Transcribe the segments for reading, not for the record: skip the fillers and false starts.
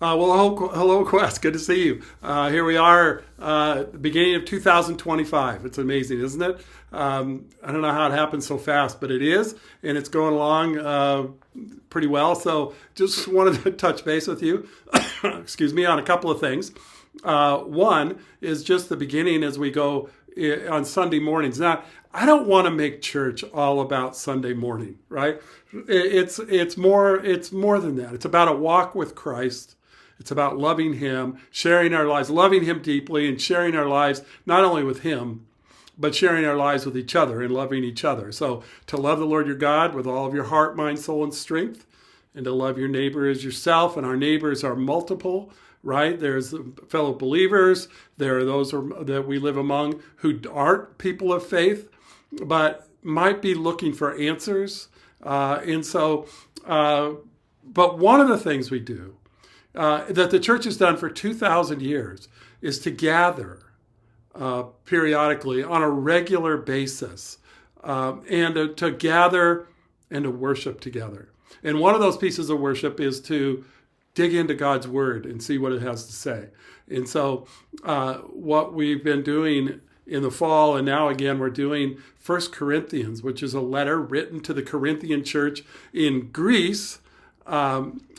Hello, Quest. Good to see you. Here we are, the beginning of 2025. It's amazing, isn't it? I don't know how it happened so fast, but it is, and it's going along pretty well. So, just wanted to touch base with you, excuse me, on a couple of things. One is just the beginning as we go on Sunday mornings. Now, I don't want to make church all about Sunday morning, right? It's more than that. It's about a walk with Christ. It's about loving Him, sharing our lives, loving Him deeply, and sharing our lives not only with Him, but sharing our lives with each other and loving each other. So to love the Lord your God with all of your heart, mind, soul, and strength, and to love your neighbor as yourself. And our neighbors are multiple, right? There's fellow believers. There are those that we live among who aren't people of faith, but might be looking for answers. But one of the things we do that the church has done for 2,000 years is to gather periodically on a regular basis and to gather and to worship together. And one of those pieces of worship is to dig into God's word and see what it has to say. And so what we've been doing in the fall, and now again we're doing 1 Corinthians, which is a letter written to the Corinthian church in Greece.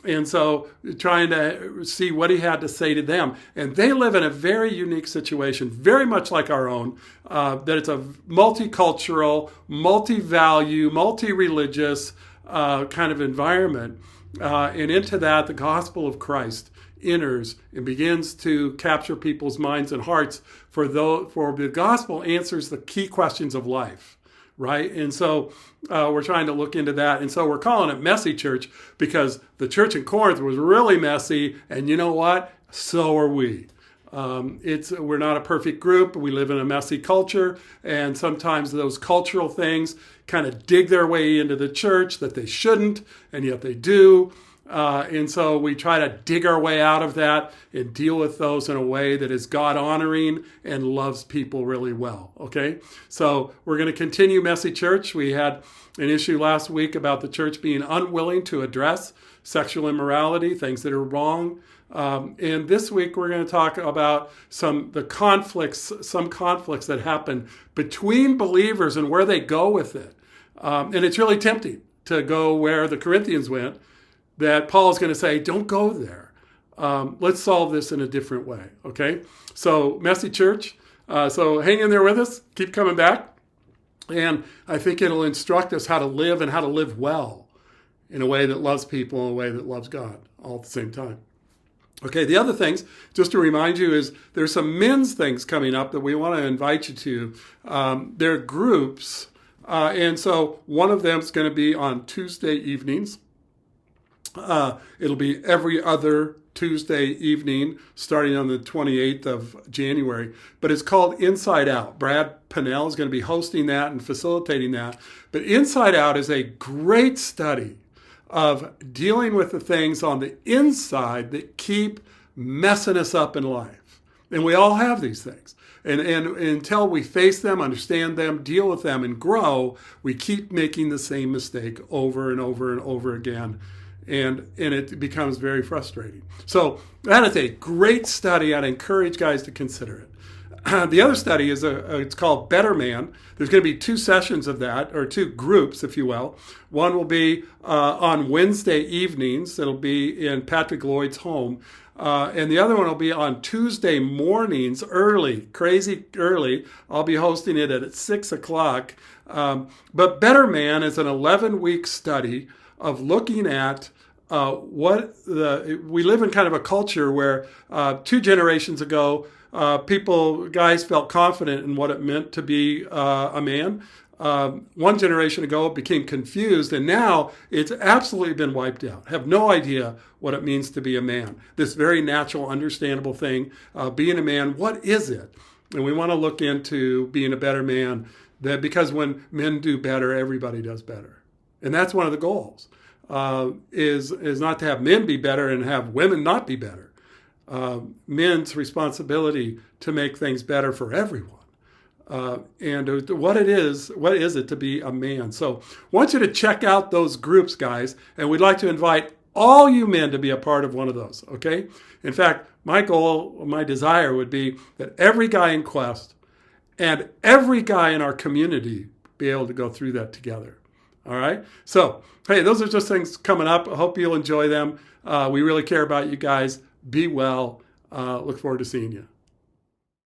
And so trying to see what he had to say to them. And they live in a very unique situation, very much like our own, that it's a multicultural, multi-value, multi-religious kind of environment. And into that, the gospel of Christ enters and begins to capture people's minds and hearts, for the gospel answers the key questions of life. Right? And so we're trying to look into that. And so we're calling it Messy Church because the church in Corinth was really messy. And you know what? So are we. We're not a perfect group. We live in a messy culture. And sometimes those cultural things kind of dig their way into the church that they shouldn't, and yet they do. And so we try to dig our way out of that and deal with those in a way that is God-honoring and loves people really well, okay? So we're going to continue Messy Church. We had an issue last week about the church being unwilling to address sexual immorality, things that are wrong. And this week we're going to talk about some conflicts that happen between believers and where they go with it. And it's really tempting to go where the Corinthians went, that Paul is going to say, don't go there. Let's solve this in a different way, okay? So, Messy Church. So hang in there with us. Keep coming back. And I think it'll instruct us how to live and how to live well in a way that loves people, in a way that loves God, all at the same time. Okay, the other things, just to remind you, is there's some men's things coming up that we want to invite you to. They're groups. And so one of them is going to be on Tuesday evenings. It'll be every other Tuesday evening starting on the 28th of January. But it's called Inside Out. Brad Pinnell is going to be hosting that and facilitating that. But Inside Out is a great study of dealing with the things on the inside that keep messing us up in life. And we all have these things. And until we face them, understand them, deal with them, and grow, we keep making the same mistake over and over and over again. And it becomes very frustrating. So that is a great study. I'd encourage guys to consider it. The other study is it's called Better Man. There's going to be 2 sessions of that, or 2 groups, if you will. One will be on Wednesday evenings. It'll be in Patrick Lloyd's home. And the other one will be on Tuesday mornings, early, crazy early. I'll be hosting it at 6 o'clock. But Better Man is an 11-week study of looking at we live in kind of a culture where 2 generations ago, guys felt confident in what it meant to be a man. 1 generation ago, it became confused, and now it's absolutely been wiped out. Have no idea what it means to be a man. This very natural, understandable thing, being a man, what is it? And we want to look into being a better man, because when men do better, everybody does better. And that's one of the goals, is not to have men be better and have women not be better. Men's responsibility to make things better for everyone. And what is it to be a man? So I want you to check out those groups, guys. And we'd like to invite all you men to be a part of one of those, okay? In fact, my goal, my desire would be that every guy in Quest and every guy in our community be able to go through that together. All right? So, hey, those are just things coming up. I hope you'll enjoy them. We really care about you guys. Be well. Look forward to seeing you.